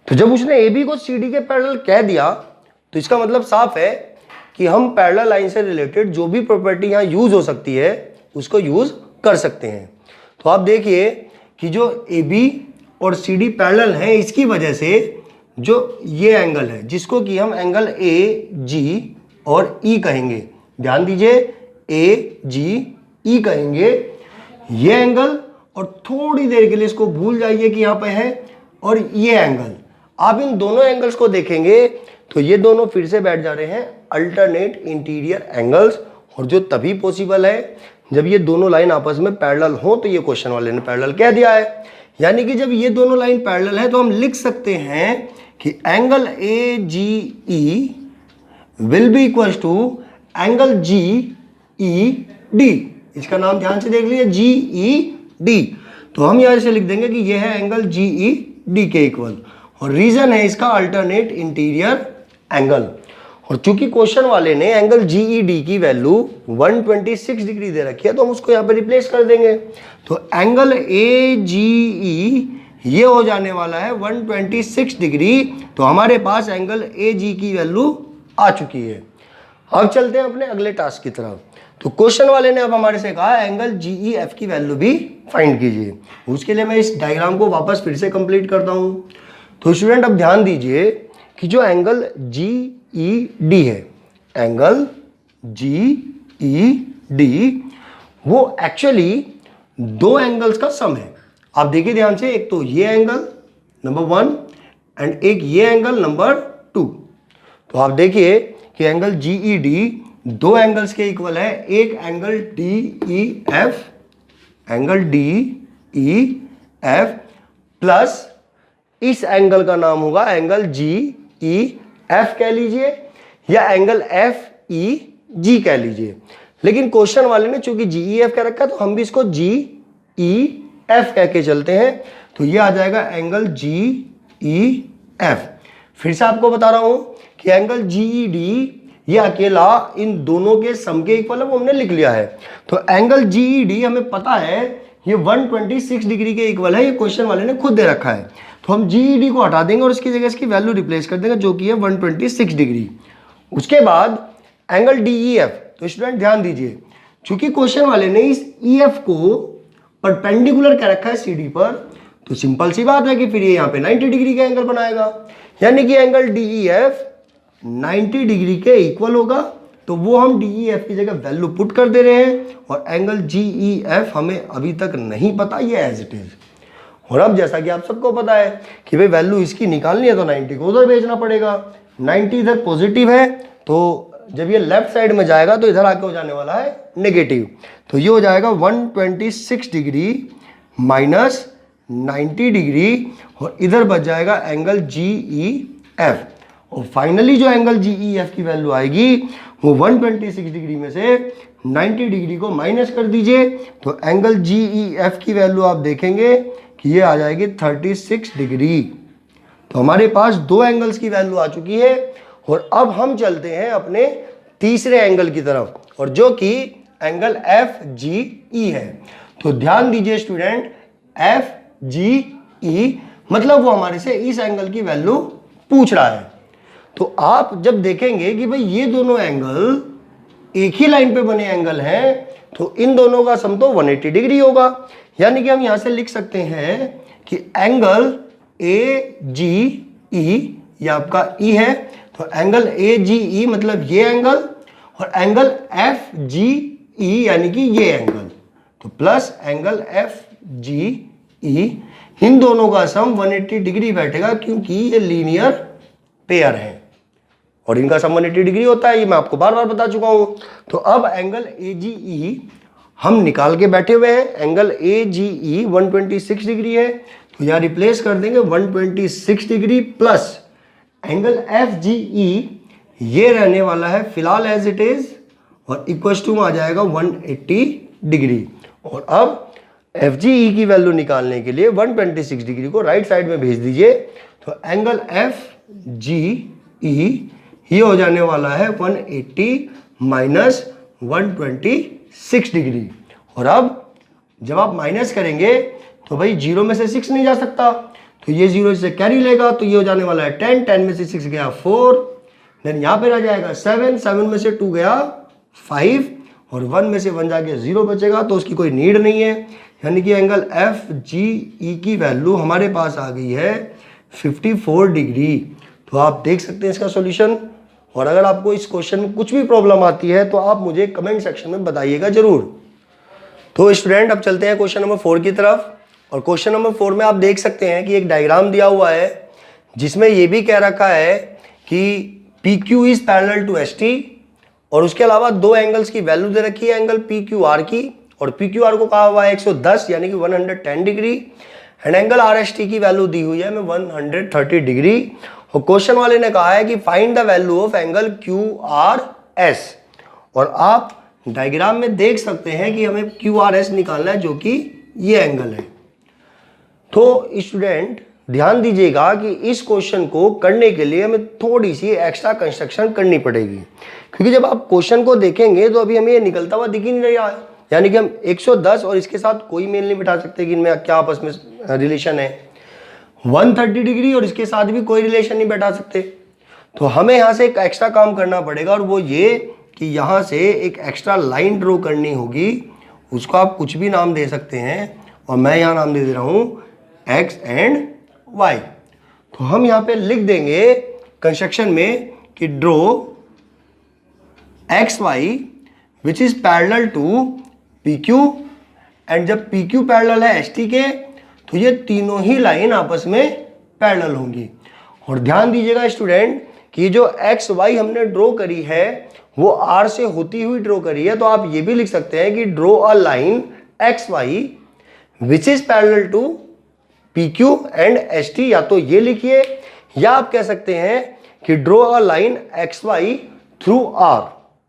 Speaker 1: तो जब उसने AB को CD के पैरेलल कह दिया तो इसका मतलब साफ है कि हम पैरेलल लाइन से रिलेटेड जो भी प्रॉपर्टी यहाँ यूज हो सकती है उसको यूज कर सकते हैं। तो आप देखिए कि जो AB और CD पैरेलल है, इसकी वजह से जो ये एंगल है जिसको कि हम एंगल AG और E कहेंगे, ध्यान दीजिए AGE कहेंगे ये एंगल, और थोड़ी देर के लिए इसको भूल जाइए कि यहाँ पे है, और ये एंगल। आप इन दोनों एंगल्स को देखेंगे तो ये दोनों फिर से बैठ जा रहे हैं अल्टरनेट इंटीरियर एंगल्स, और जो तभी पॉसिबल है जब ये दोनों लाइन आपस में पैरेलल हो। तो ये क्वेश्चन वाले ने पैरेलल कह दिया है, यानी कि जब ये दोनों लाइन पैरेलल है तो हम लिख सकते हैं कि angle AGE will be equal to angle GED। इसका नाम ध्यान से देख लीजिए, GED। तो हम यहां से लिख देंगे कि यह है एंगल GED के इक्वल, और रीजन है इसका अल्टरनेट इंटीरियर एंगल। और चूंकि क्वेश्चन वाले ने एंगल GED की वैल्यू 126 डिग्री दे रखी है तो हम उसको यहाँ पे रिप्लेस कर देंगे। तो एंगल AGE ये हो जाने वाला है 126 डिग्री। तो हमारे पास एंगल AG की वैल्यू आ चुकी है। अब चलते हैं अपने अगले टास्क की तरफ। तो क्वेश्चन वाले ने अब हमारे से कहा एंगल GEF की वैल्यू भी फाइंड कीजिए। उसके लिए मैं इस डायग्राम को वापस फिर से कंप्लीट करता हूं। तो स्टूडेंट अब ध्यान दीजिए कि जो एंगल GED है, एंगल GED वो एक्चुअली दो एंगल्स का सम है। आप देखिए ध्यान से, एक तो ये एंगल नंबर 1 एंड एक ये एंगल नंबर 2। तो आप देखिए कि एंगल GED दो एंगल्स के इक्वल है, एक angle DEF, angle DEF plus इस एंगल का नाम होगा एंगल GEF कह लीजिए, या एंगल FEG कह लीजिए। लेकिन क्वेश्चन वाले ने चूंकि GEF कह रखा है तो हम भी इसको GEF कह के चलते हैं। तो ये आ जाएगा एंगल GEF। फिर से आपको बता रहा हूं कि एंगल GED ये अकेला इन दोनों के सम के इक्वल है, वो हमने लिख लिया है। तो एंगल GED हमें पता है ये 126 डिग्री के इक्वल है, ये क्वेश्चन वाले ने खुद दे रखा है। तो हम GED को हटा देंगे और इसकी जगह इसकी वैल्यू रिप्लेस कर देंगे जो कि है 126 डिग्री। उसके बाद एंगल DEF, तो स्टूडेंट ध्यान दीजिए, चूंकि क्वेश्चन वाले ने इस EF को परपेंडिकुलर कर रखा है CD पर, तो सिंपल सी बात है कि फिर ये यहाँ पे 90 डिग्री का एंगल बनाएगा, यानी कि एंगल DEF 90 डिग्री के इक्वल होगा। तो वो हम DEF की जगह वैल्यू पुट कर दे रहे हैं, और एंगल GEF हमें अभी तक नहीं पता, ये एज इट इज। और अब जैसा कि आप सबको पता है कि भाई वैल्यू इसकी निकालनी है तो 90 को उधर भेजना पड़ेगा। 90 इधर पॉजिटिव है, तो जब ये लेफ्ट साइड में जाएगा तो इधर आके हो जाने वाला है नेगेटिव। तो ये हो जाएगा 126 डिग्री माइनस 90 डिग्री, और इधर बच जाएगा एंगल GEF। और फाइनली जो एंगल GEF की वैल्यू आएगी वो 126 डिग्री में से 90 डिग्री को माइनस कर दीजिए, तो एंगल GEF की वैल्यू आप देखेंगे कि ये आ जाएगी 36 डिग्री। तो हमारे पास दो एंगल्स की वैल्यू आ चुकी है और अब हम चलते हैं अपने तीसरे एंगल की तरफ, और जो कि एंगल FGE है। तो ध्यान दीजिए स्टूडेंट, FGE मतलब वो हमारे से इस एंगल की वैल्यू पूछ रहा है। तो आप जब देखेंगे कि भाई ये दोनों एंगल एक ही लाइन पे बने एंगल हैं, तो इन दोनों का सम तो 180 डिग्री होगा। यानी कि हम यहां से लिख सकते हैं कि एंगल AGE, ये आपका E है, तो एंगल AGE मतलब ये एंगल, और एंगल FGE यानी कि ये एंगल, तो प्लस एंगल FGE, इन दोनों का सम 180 डिग्री बैठेगा क्योंकि ये लीनियर पेयर है और इनका सम 180 डिग्री होता है, ये मैं आपको बार बार बता चुका हूं। तो अब एंगल AGE हम निकाल के बैठे हुए हैं। एंगल AGE 126 डिग्री है, तो यहां रिप्लेस कर देंगे 126 डिग्री प्लस एंगल FGE, ये रहने वाला है फिलहाल एज इट इज, और इक्वल टू में आ जाएगा 180 डिग्री। और अब FGE की वैल्यू निकालने के लिए 126 डिग्री को राइट साइड में भेज दीजिए, तो एंगल FGE ये हो जाने वाला है 180 माइनस 126 डिग्री। और अब जब आप माइनस करेंगे तो भाई 0 में से 6 नहीं जा सकता, तो ये 0 से कैरी लेगा, तो ये हो जाने वाला है 10, 10 में से 6 गया 4, देन यहाँ पे रह जाएगा 7, 7 में से 2 गया 5, और 1 में से 1 जाके 0 बचेगा, तो उसकी कोई नीड नहीं है। यानी कि एंगल FGE की वैल्यू हमारे पास आ गई है 54 डिग्री। तो आप देख सकते हैं इसका सॉल्यूशन। और अगर आपको इस क्वेश्चन में कुछ भी प्रॉब्लम आती है तो आप मुझे कमेंट सेक्शन में बताइएगा जरूर। तो स्टूडेंट अब चलते हैं क्वेश्चन नंबर 4 की तरफ। और क्वेश्चन नंबर 4 में आप देख सकते हैं कि एक डायग्राम दिया हुआ है जिसमें ये भी कह रखा है कि PQ is parallel to ST, और उसके अलावा दो एंगल्स की वैल्यू दे रखी है एंगल PQR की, और PQR को कहा हुआ है 110 यानी कि 110 डिग्री, एंड एंगल RST की वैल्यू दी हुई है हमें 130 डिग्री। और क्वेश्चन वाले ने कहा है कि find the value of angle QRS, और आप डायग्राम में देख सकते हैं कि हमें QRS निकालना है जो कि ये एंगल है। तो स्टूडेंट ध्यान दीजिएगा कि इस क्वेश्चन को करने के लिए हमें थोड़ी सी एक्स्ट्रा कंस्ट्रक्शन करनी पड़ेगी, क्योंकि जब आप क्वेश्चन को देखेंगे तो अभी हमें ये निकलता हुआ दिख ही नहीं रहा है। यानी कि हम 110 और इसके साथ कोई मेल नहीं बिठा सकते कि इनमें क्या आपस में रिलेशन है। 130 डिग्री और इसके साथ भी कोई रिलेशन नहीं बैठा सकते। तो हमें यहाँ से एक एक्स्ट्रा काम करना पड़ेगा, और वो ये कि यहाँ से एक एक्स्ट्रा लाइन ड्रॉ करनी होगी। उसको आप कुछ भी नाम दे सकते हैं, और मैं यहाँ नाम दे रहा हूँ X एंड Y। तो हम यहाँ पे लिख देंगे कंस्ट्रक्शन में कि draw XY which is parallel to PQ, and जब PQ पैरेलल है ST के तो ये तीनों ही लाइन आपस में पैरेलल होंगी। और ध्यान दीजिएगा स्टूडेंट कि जो XY हमने ड्रॉ करी है वो R से होती हुई ड्रॉ करी है, तो आप ये भी लिख सकते हैं कि draw a line XY which is parallel to PQ and ST, या तो ये लिखिए या आप कह सकते हैं कि draw a line XY through R।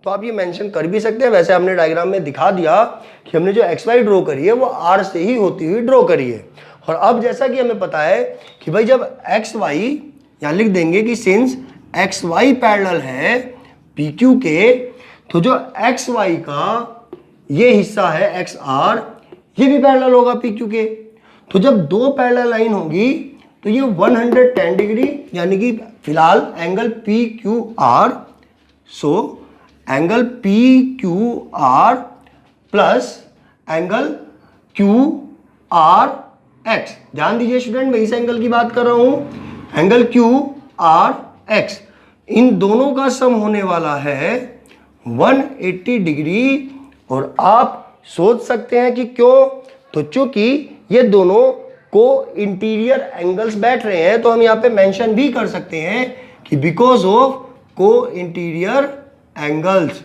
Speaker 1: तो आप ये मेंशन कर भी सकते हैं। वैसे हमने डायग्राम में दिखा दिया कि हमने जो XY ड्रॉ करी है वो R से ही होती हुई ड्रॉ करी है। और अब जैसा कि हमें पता है कि भाई जब XY, यहाँ लिख देंगे कि सिंस XY पैरेलल है PQ के, तो जो XY का ये हिस्सा है XR, ये भी पैरेलल होगा PQ के। तो जब दो पैरेलल लाइन होगी तो ये 110 डिग्री यानी कि फिलहाल angle PQR, so angle PQR plus angle QRX। ध्यान दीजिए स्टूडेंट, मैं इस एंगल की बात कर रहा हूं, एंगल QRX, इन दोनों का सम होने वाला है 180 डिग्री। और आप सोच सकते हैं कि क्यों, तो चूंकि ये दोनों को इंटीरियर एंगल्स बैठ रहे हैं, तो हम यहाँ पे मेंशन भी कर सकते हैं कि because of co interior angles,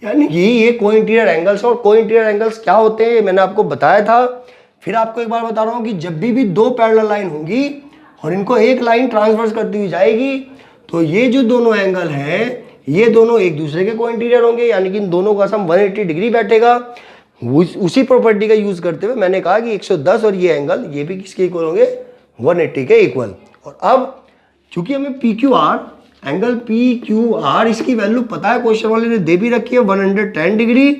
Speaker 1: यानी कि ये को इंटीरियर एंगल्स। और को इंटीरियर एंगल्स क्या होते हैं मैंने आपको बताया था, फिर आपको एक बार बता रहा हूँ कि जब भी दो पैरेलल लाइन होंगी और इनको एक लाइन ट्रांसवर्स करती हुई जाएगी, तो ये जो दोनों एंगल हैं ये दोनों एक दूसरे के कोइंटीरियर होंगे, यानी कि इन दोनों का सम 180 डिग्री बैठेगा। उसी प्रॉपर्टी का यूज करते हुए मैंने कहा कि 110 और ये एंगल ये भी किसके इक्वल होंगे, 180 के इक्वल। और अब चूंकि हमें P Q R, angle P Q R इसकी वैल्यू पता है, क्वेश्चन वाले ने दे भी रखी है 110 डिग्री,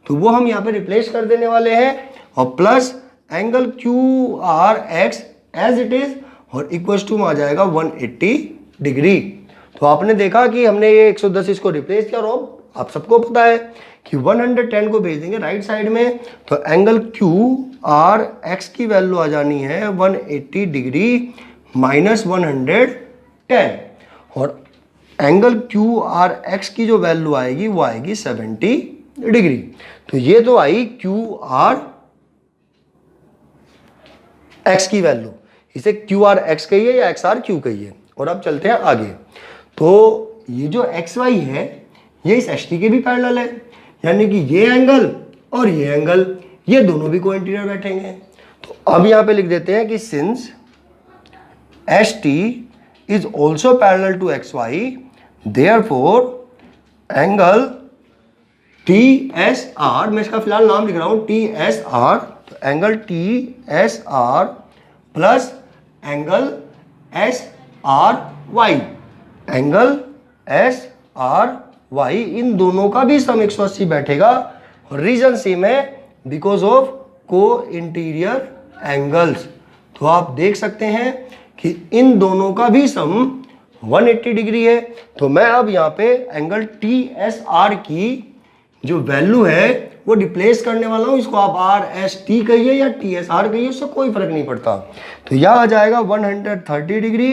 Speaker 1: तो वो हम यहाँ पे रिप्लेस कर देने वाले हैं और plus angle Q R X as it is और इक्वल टू में आ जाएगा 180 डिग्री। तो आपने देखा कि हमने ये 110 इसको रिप्लेस किया और आप सबको पता है कि 110 को भेज देंगे राइट साइड में, तो एंगल क्यू आर एक्स की वैल्यू आ जानी है 180 डिग्री माइनस 110 और एंगल क्यू आर एक्स की जो वैल्यू आएगी वो आएगी 70 डिग्री। तो ये तो आई क्यू आर एक्स की वैल्यू, इसे क्यू आर एक्स कहिए या एक्स आर क्यू कहिए। और अब चलते हैं आगे। तो ये जो एक्स वाई है ये इस एच टी के भी पैरेलल है, यानी कि ये एंगल और ये एंगल ये दोनों भी कोइंटीरियर बैठेंगे। तो अब यहां पे लिख देते हैं कि since H T is also parallel to X Y therefore angle T S R, मैं इसका फिलहाल नाम लिख रहा हूं टी एस आर, तो angle T S R plus angle S R Y, angle S R Y इन दोनों का भी सम 180 बैठेगा। और रीजन सेम है because of co interior angles. तो आप देख सकते हैं कि इन दोनों का भी सम 180 डिग्री है। तो मैं अब यहाँ पे एंगल टी एस आर की जो वैल्यू है वो रिप्लेस करने वाला हूं, इसको आप आर एस टी कहिए या टी एस आर कहिए, उससे कोई फर्क नहीं पड़ता। तो यह आ जाएगा 130 degree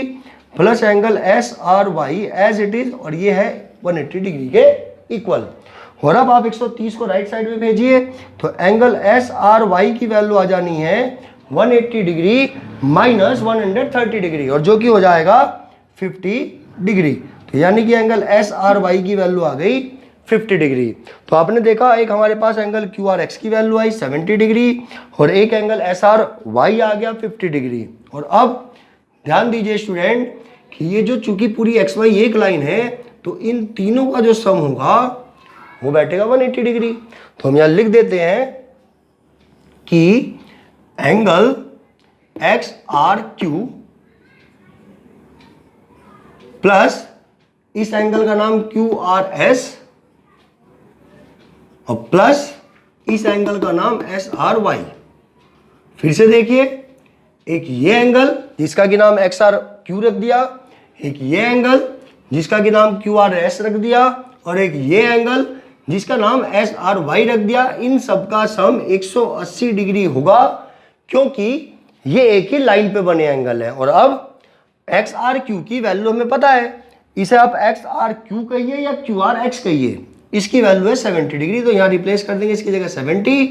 Speaker 1: plus angle S R Y as it is और ये है 180 डिग्री के इक्वल। और अब आप 130 को राइट साइड में भेजिए तो एंगल एस आर वाई की वैल्यू आ जानी है 180 डिग्री माइनस 130 डिग्री और जो कि हो जाएगा 50 डिग्री। तो यानी कि एंगल एस आर वाई की वैल्यू आ गई 50 डिग्री। तो आपने देखा एक हमारे पास एंगल क्यू आर एक्स की वैल्यू आई 70 डिग्री और एक एंगल एस आर वाई आ गया 50 डिग्री। और अब ध्यान दीजिए स्टूडेंट कि ये जो चूंकि पूरी एक्स वाई एक लाइन है तो इन तीनों का जो सम होगा वो बैठेगा 180 डिग्री। तो हम यहां लिख देते हैं कि angle X R Q plus इस एंगल का नाम क्यू आर एस और प्लस इस एंगल का नाम एस आर वाई। फिर से देखिए, एक ये एंगल जिसका कि नाम एक्स आर क्यू रख दिया, एक ये एंगल जिसका कि नाम क्यू आर एस रख दिया और एक ये एंगल जिसका नाम एस आर वाई रख दिया। इन सबका सम 180 डिग्री होगा क्योंकि ये एक ही लाइन पे बने एंगल है। और अब एक्स आर क्यू की वैल्यू हमें पता है, इसे आप एक्स आर क्यू कहिए या क्यू आर एक्स कहिए, इसकी वैल्यू है 70 डिग्री। तो यहां रिप्लेस कर देंगे इसकी जगह 70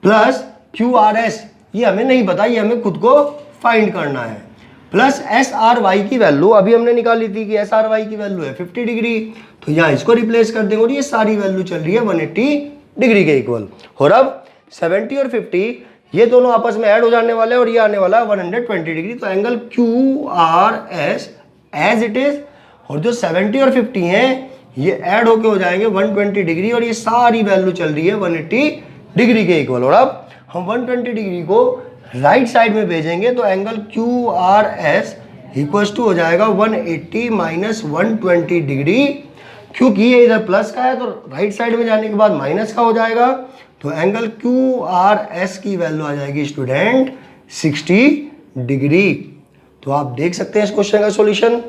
Speaker 1: प्लस क्यू आर एस, ये हमें नहीं पता, ये हमें खुद को फाइंड करना है, प्लस एस आर वाई की वैल्यू अभी हमने निकाली थी कि एस आर वाई की वैल्यू है 50 डिग्री। तो यहाँ इसको रिप्लेस कर देंगे और ये सारी वैल्यू चल रही है 180 डिग्री के इक्वल। और अब 70 और 50 ये दोनों आपस में ऐड हो जाने वाले हैं और ये आने वाला है 120 डिग्री। तो angle Q R S as it is और जो 70 और 50 हैं ये ऐड होके हो जाएंगे 120 डिग्री और ये सारी वैल्यू चल रही है 180 डिग्री के इक्वल। और अब हम 120 डिग्री को राइट साइड में भेजेंगे तो angle Q R S equal to हो जाएगा 180 माइनस 120 डिग्री। क्योंकि ये इधर प्लस का है तो राइट साइड में जाने के बाद माइनस का हो जाएगा। तो एंगल क्यू आर एस की वैल्यू आ जाएगी स्टूडेंट 60 डिग्री। तो आप देख सकते हैं इस क्वेश्चन का सॉल्यूशन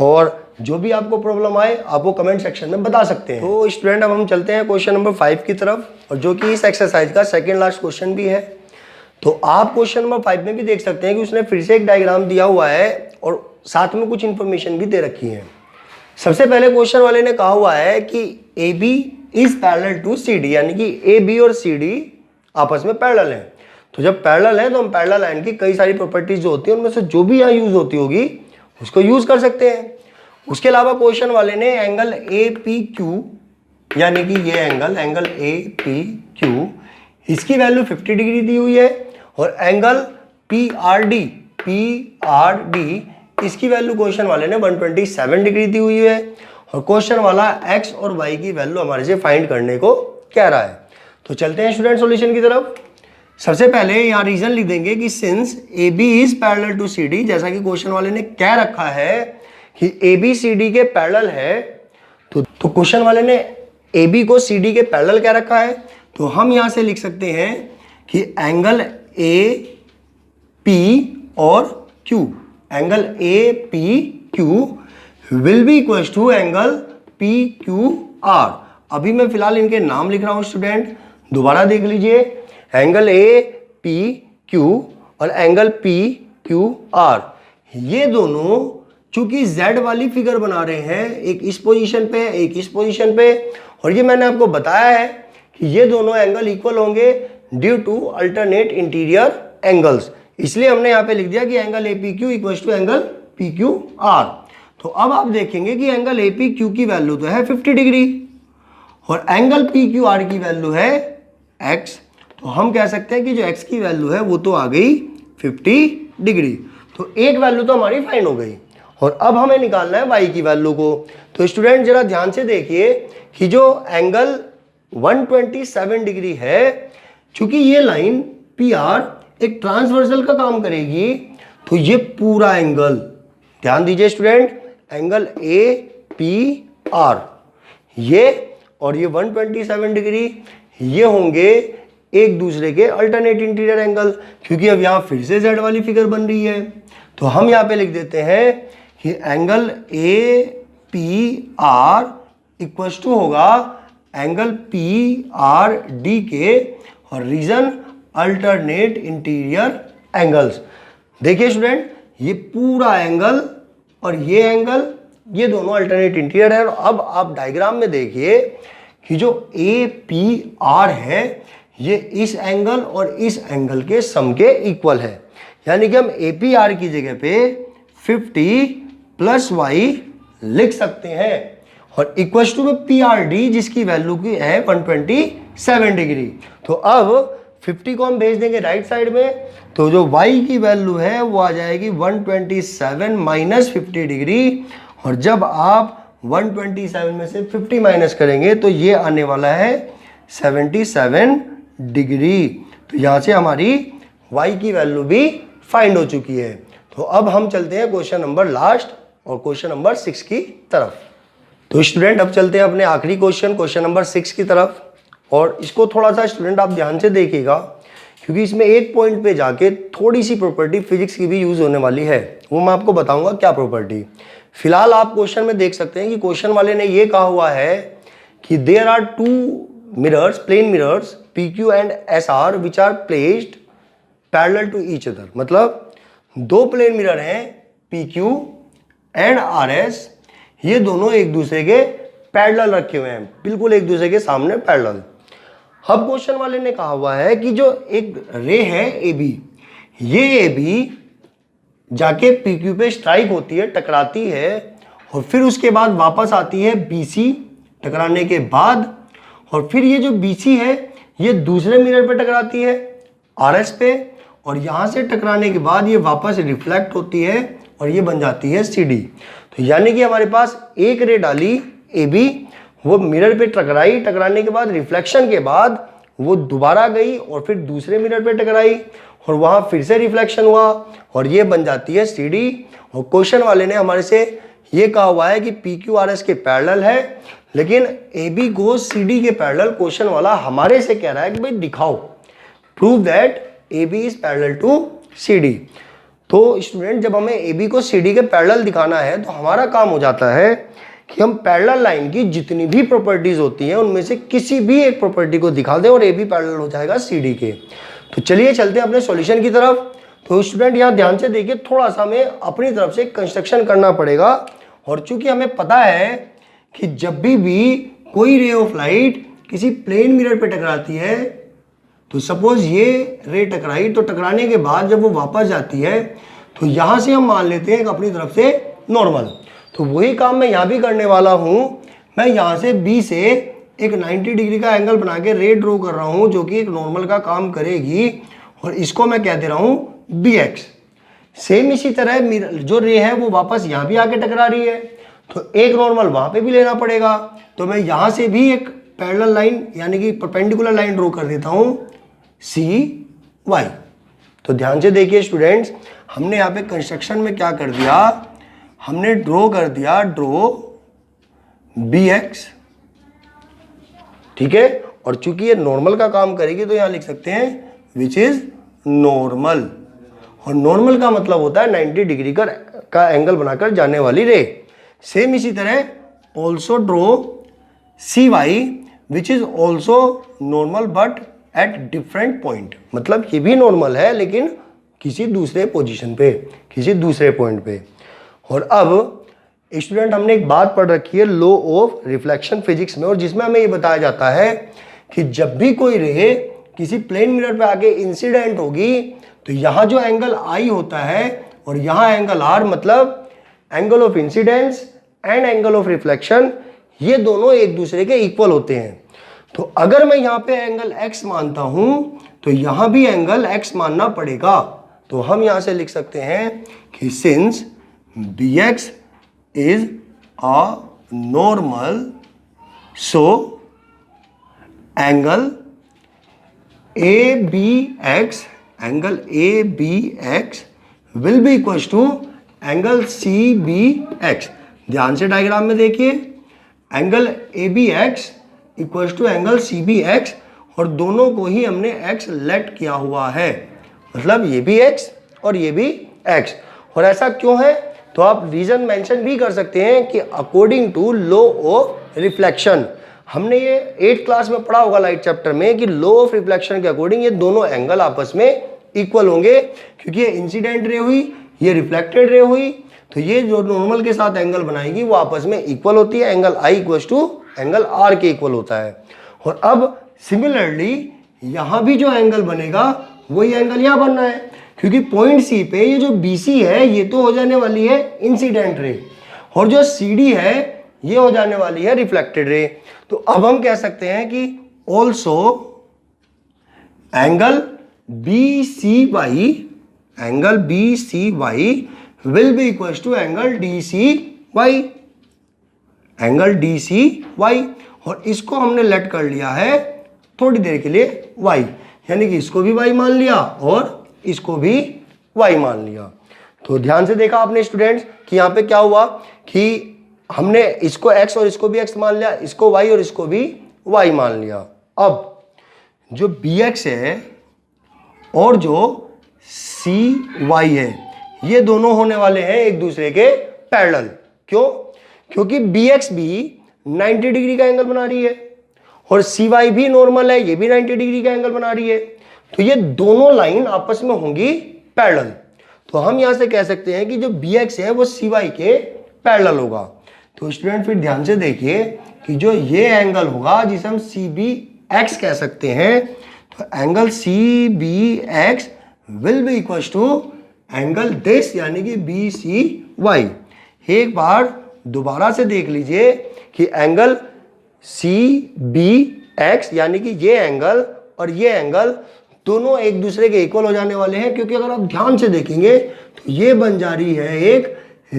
Speaker 1: और जो भी आपको प्रॉब्लम आए आप वो कमेंट सेक्शन में बता सकते हैं। तो स्टूडेंट अब हम चलते हैं क्वेश्चन नंबर 5 की तरफ और जो कि इस एक्सरसाइज का सेकेंड लास्ट क्वेश्चन भी है। तो आप क्वेश्चन नंबर 5 में भी देख सकते हैं कि उसने फिर से एक डायग्राम दिया हुआ है और साथ में कुछ इंफॉर्मेशन भी दे रखी है। सबसे पहले क्वेश्चन वाले ने कहा हुआ है कि A B is parallel to C D, यानी कि ए बी और सी डी आपस में पैरेलल है। तो जब पैरेलल है तो हम पैरेलल लाइन की कई सारी प्रॉपर्टीज जो होती है उनमें से जो भी यहाँ यूज होती होगी उसको यूज कर सकते हैं। उसके अलावा क्वेश्चन वाले ने एंगल ए पी क्यू, यानी कि ये एंगल ए पी क्यू, इसकी वैल्यू 50 डिग्री दी हुई है और एंगल पी आर डी इसकी वैल्यू क्वेश्चन वाले ने 127 डिग्री दी हुई है और क्वेश्चन वाला x और y की वैल्यू हमारे से फाइंड करने को कह रहा है। तो चलते हैं स्टूडेंट सॉल्यूशन की तरफ। सबसे पहले यहाँ रीजन लिख देंगे कि since AB is parallel to CD, जैसा कि क्वेश्चन वाले ने कह रखा है कि AB CD के पैरेलल है, तो क्वेश्चन वाले ने AB को CD के पैरेलल कह रखा है, तो हम यहाँ से लिख सकते हैं कि एंगल AP और Q, angle APQ will be equal to angle PQR। अभी मैं फिलहाल इनके नाम लिख रहा हूं स्टूडेंट, दोबारा देख लीजिए, एंगल APQ और एंगल PQR, ये दोनों चूंकि Z वाली फिगर बना रहे हैं, एक इस पोजीशन पे एक इस पोजीशन पे, और ये मैंने आपको बताया है कि ये दोनों एंगल इक्वल होंगे due to alternate interior angles, इसलिए हमने यहाँ पे लिख दिया कि angle APQ equal to angle PQR। तो अब आप देखेंगे कि एंगल APQ की वैल्यू तो है 50 डिग्री और एंगल PQR की वैल्यू है x, तो हम कह सकते हैं कि जो x की वैल्यू है वो तो आ गई 50 डिग्री। तो एक वैल्यू तो हमारी फाइंड हो गई और अब हमें निकालना है y की वैल्यू को। तो स्टूडेंट जरा ध्यान से देखिए कि जो एंगल 127 डिग्री है, चूंकि ये लाइन PR एक ट्रांसवर्सल का काम करेगी, तो ये पूरा एंगल, ध्यान दीजिए स्टूडेंट, एंगल APR ये और ये 127 डिग्री ये होंगे एक दूसरे के अल्टरनेट इंटीरियर एंगल, क्योंकि अब यहाँ फिर से Z वाली फिगर बन रही है। तो हम यहाँ पे लिख देते हैं कि एंगल APR इक्वल टू होगा एंगल PRD के और रीजन अल्टरनेट इंटीरियर एंगल्स। देखिए स्टूडेंट, ये पूरा एंगल और ये एंगल, ये दोनों अल्टरनेट इंटीरियर है। और अब आप डायग्राम में देखिए कि जो APR है ये इस एंगल और इस एंगल के सम के इक्वल है, यानी कि हम APR की जगह पे 50 प्लस y लिख सकते हैं और इक्वल टू में PRD जिसकी वैल्यू की है 127 डिग्री। तो अब 50 को हम भेज देंगे राइट साइड में, तो जो y की वैल्यू है वो आ जाएगी 127 माइनस 50 डिग्री, और जब आप 127 में से 50 माइनस करेंगे तो ये आने वाला है 77 डिग्री। तो यहाँ से हमारी y की वैल्यू भी फाइंड हो चुकी है। तो अब हम चलते हैं क्वेश्चन नंबर लास्ट और क्वेश्चन नंबर 6 की तरफ। तो स्टूडेंट अब चलते हैं अपने आखिरी क्वेश्चन नंबर 6 की तरफ, और इसको थोड़ा सा स्टूडेंट आप ध्यान से देखिएगा क्योंकि इसमें एक पॉइंट पे जाके थोड़ी सी प्रॉपर्टी फिजिक्स की भी यूज होने वाली है, वो मैं आपको बताऊंगा क्या प्रॉपर्टी। फिलहाल आप क्वेश्चन में देख सकते हैं कि क्वेश्चन वाले ने ये कहा हुआ है कि there are two mirrors, plane mirrors PQ and SR which are placed parallel to each other, मतलब दो प्लेन मिरर हैं PQ एंड RS, ये दोनों एक दूसरे के पैरेलल रखे हुए हैं, बिल्कुल एक दूसरे के सामने पैरेलल। अब क्वेश्चन वाले ने कहा हुआ है कि जो एक रे है AB, ये AB जाके PQ पे स्ट्राइक होती है, टकराती है, और फिर उसके बाद वापस आती है BC टकराने के बाद, और फिर ये जो BC है ये दूसरे मिरर पे टकराती है RS पे, और यहाँ से टकराने के बाद ये वापस रिफ्लेक्ट होती है और ये बन जाती है CD। तो यानी कि हमारे पास एक रे डाली AB, वो मिरर पे टकराई, टकराने के बाद रिफ्लेक्शन के बाद वो दोबारा गई और फिर दूसरे मिरर पे टकराई और वहाँ फिर से रिफ्लेक्शन हुआ और ये बन जाती है CD। और क्वेश्चन वाले ने हमारे से ये कहा हुआ है कि PQRS के पैरेलल है, लेकिन AB को CD के पैरेलल क्वेश्चन वाला हमारे से कह रहा है कि भाई दिखाओ, prove that AB is parallel to CD। तो स्टूडेंट जब हमें AB को CD के पैरेलल दिखाना है तो हमारा काम हो जाता है कि हम पैरेलल लाइन की जितनी भी प्रॉपर्टीज होती हैं उनमें से किसी भी एक प्रॉपर्टी को दिखा दें और AB पैरेलल हो जाएगा CD के। तो चलिए चलते हैं अपने सॉल्यूशन की तरफ। तो स्टूडेंट यहाँ ध्यान से देखिए, थोड़ा सा हमें अपनी तरफ से कंस्ट्रक्शन करना पड़ेगा, और चूंकि हमें पता है कि जब भी कोई रे ऑफ लाइट किसी प्लेन मिरर पे टकराती है, तो सपोज ये रे टकराई, तो टकराने के बाद जब वो वापस जाती है तो यहाँ से हम मान लेते हैं अपनी तरफ से नॉर्मल। तो वही काम मैं यहाँ भी करने वाला हूँ, मैं यहाँ से B से एक 90 डिग्री का एंगल बना के रे ड्रॉ कर रहा हूँ जो कि एक नॉर्मल का काम करेगी, और इसको मैं कह दे रहा हूँ BX। सेम इसी तरह जो रे है वो वापस यहाँ भी आके टकरा रही है, तो एक नॉर्मल वहां पे भी लेना पड़ेगा। तो मैं यहां से भी एक पैरेलल लाइन यानी कि परपेंडिकुलर लाइन ड्रॉ कर देता हूं सी वाई। तो ध्यान से देखिए स्टूडेंट्स, हमने यहाँ पे कंस्ट्रक्शन में क्या कर दिया, हमने ड्रॉ कर दिया बी एक्स, ठीक है। और चूंकि ये नॉर्मल का काम करेगी तो यहां लिख सकते हैं विच इज नॉर्मल, और नॉर्मल का मतलब होता है 90 डिग्री का एंगल बनाकर जाने वाली रे। सेम इसी तरह also draw C Y which is also normal but at different point, मतलब ये भी नॉर्मल है लेकिन किसी दूसरे पोजीशन पे, किसी दूसरे पॉइंट पे। और अब स्टूडेंट हमने एक बात पढ़ रखी है लॉ ऑफ रिफ्लेक्शन फिजिक्स में, और जिसमें हमें ये बताया जाता है कि जब भी कोई रे किसी प्लेन मिरर पे आके इंसिडेंट होगी तो यहाँ जो एंगल आई होता है और यहाँ एंगल आर, मतलब angle of incidence and angle of reflection, ये दोनों एक दूसरे के इक्वल होते हैं। तो अगर मैं यहाँ पे एंगल x मानता हूं तो यहाँ भी एंगल x मानना पड़ेगा। तो हम यहाँ से लिख सकते हैं कि since bx is a normal, so angle ABX, angle ABX will be equal to angle CBX। ध्यान से डायग्राम में देखिए, angle ABX equal to angle CBX, और दोनों को ही हमने x लेट किया हुआ है, मतलब ये भी x और ये भी x। और ऐसा क्यों है, तो आप रीजन मेंशन भी कर सकते हैं कि according to law of reflection. हमने ये 8th क्लास में पढ़ा होगा लाइट चैप्टर में कि लॉ ऑफ रिफ्लेक्शन के अकॉर्डिंग ये दोनों एंगल आपस में इक्वल होंगे, क्योंकि ये इंसिडेंट रे हुई, ये रिफ्लेक्टेड रे हुई, तो ये जो नॉर्मल के साथ एंगल बनाएगी वो आपस में इक्वल होती है। Angle I equal to angle R के इक्वल होता है। और अब सिमिलरली यहां भी जो एंगल बनेगा वही एंगल यहां बनना है, क्योंकि पॉइंट सी पे ये जो BC है ये तो हो जाने वाली है इंसिडेंट रे, और जो CD है ये हो जाने वाली है रिफ्लेक्टेड रे। तो अब हम कह सकते हैं कि also angle BCY, angle BCY will be equal to angle DCY, angle DCY। और इसको हमने लेट कर लिया है थोड़ी देर के लिए y, यानी कि इसको भी y मान लिया और इसको भी y मान लिया। तो ध्यान से देखा आपने स्टूडेंट्स कि यहाँ पे क्या हुआ कि हमने इसको x और इसको भी x मान लिया, इसको y और इसको भी y मान लिया। अब जो bx है और जो cy है ये दोनों होने वाले हैं एक दूसरे के पैरेलल। क्यों? क्योंकि bx भी 90 डिग्री का एंगल बना रही है और cy भी नॉर्मल है, ये भी 90 डिग्री का एंगल बना रही है, तो ये दोनों लाइन आपस में होंगी पैरेलल। तो हम यहां से कह सकते हैं कि जो bx है वो cy के पैरेलल होगा। तो स्टूडेंट फिर ध्यान से देखिए कि जो ये एंगल होगा जिसे हम CBX कह सकते हैं, तो angle CBX will be equal to angle this यानी कि BCY। एक बार दोबारा से देख लीजिए कि एंगल CBX यानी कि ये एंगल और ये एंगल दोनों एक दूसरे के इक्वल हो जाने वाले हैं, क्योंकि अगर आप ध्यान से देखेंगे तो ये बन जा रही है एक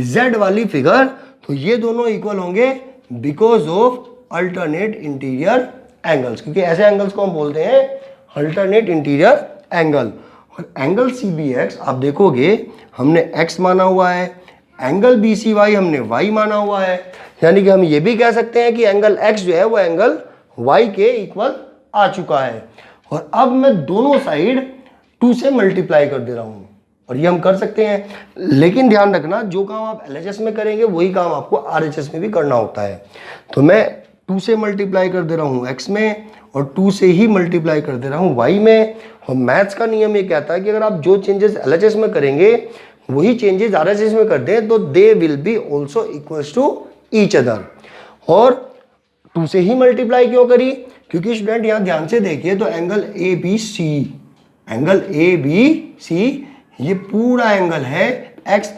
Speaker 1: Z वाली फिगर, तो ये दोनों इक्वल होंगे because of alternate interior angles, क्योंकि ऐसे एंगल्स को हम बोलते हैं अल्टरनेट इंटीरियर एंगल। और एंगल CBX आप देखोगे हमने x माना हुआ है, एंगल BCY हमने y माना हुआ है, यानी कि हम ये भी कह सकते हैं कि एंगल x जो है वो एंगल y के इक्वल आ चुका है। और अब मैं दोनों साइड 2 से मल्टीप्लाई कर दे रहा हूं, और ये हम कर सकते हैं, लेकिन ध्यान रखना जो काम आप LHS में करेंगे वही काम आपको RHS में भी करना होता है। तो मैं 2 से मल्टीप्लाई कर दे रहा हूँ x में और 2 से ही मल्टीप्लाई कर दे रहा हूँ y में। और मैथ्स का नियम ये कहता है कि अगर आप जो चेंजेस LHS में करेंगे वही चेंजेस RHS में कर दें तो they will be also equals to each other. और 2 से ही मल्टीप्लाई क्यों करी? क्योंकि स्टूडेंट यहाँ ध्यान से देखिए तो एंगल ABC, एंगल ABC ये पूरा एंगल है x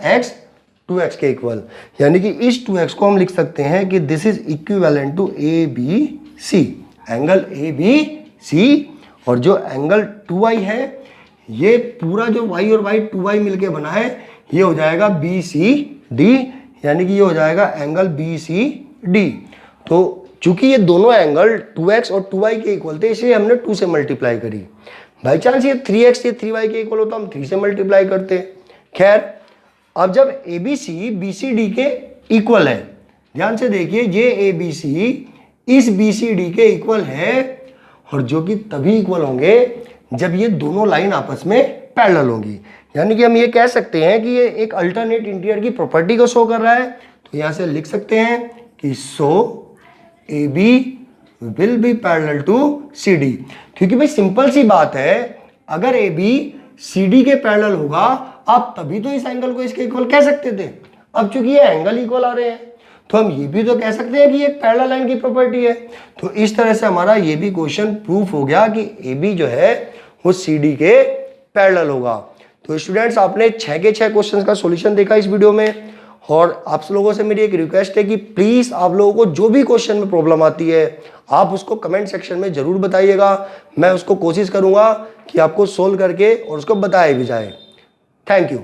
Speaker 1: 2x के इक्वल, यानी कि इस 2x को हम लिख सकते हैं कि this is equivalent to ABC, angle ABC। और जो एंगल 2y है ये पूरा जो y और y 2y मिलके बना है ये हो जाएगा BCD, यानी कि ये हो जाएगा एंगल BCD। तो चूंकि ये दोनों एंगल 2x और 2y के इक्वल थे इसलिए हमने 2 से मल्टीप्लाई करी। बाई चांस ये 3x ये 3y के इक्वल हो तो हम 3 से मल्टीप्लाई करते। खैर, अब जब ABC BCD के इक्वल है, ध्यान से देखिए, ये ABC इस BCD के इक्वल है, और जो कि तभी इक्वल होंगे जब ये दोनों लाइन आपस में पैरेलल होंगी। यानी कि हम ये कह सकते हैं कि ये एक अल्टरनेट इंटीरियर की प्रॉपर्टी को शो कर रहा है। तो यहां से लिख सकते हैं कि so AB will be parallel to CD। क्योंकि भाई सिंपल सी बात है, अगर AB CD के पैरेलल होगा आप तभी तो इस एंगल को इसके इक्वल कह सकते थे। अब चूंकि ये एंगल इक्वल आ रहे हैं तो हम ये भी तो कह सकते हैं कि ये पैरेलल लाइन की प्रॉपर्टी है। तो इस तरह से हमारा ये भी क्वेश्चन प्रूफ हो गया कि AB जो है वो CD के पैरेलल होगा। तो स्टूडेंट्स, आपने 6 के 6 क्वेश्चंस का सॉल्यूशन देखा इस वीडियो में, और आप लोगों से मेरी एक रिक्वेस्ट है कि प्लीज आप लोगों को जो भी क्वेश्चन में प्रॉब्लम आती है आप उसको कमेंट सेक्शन में जरूर बताइएगा। मैं उसको कोशिश करूंगा कि आपको सोल्व करके और उसको बताया भी जाए। Thank you.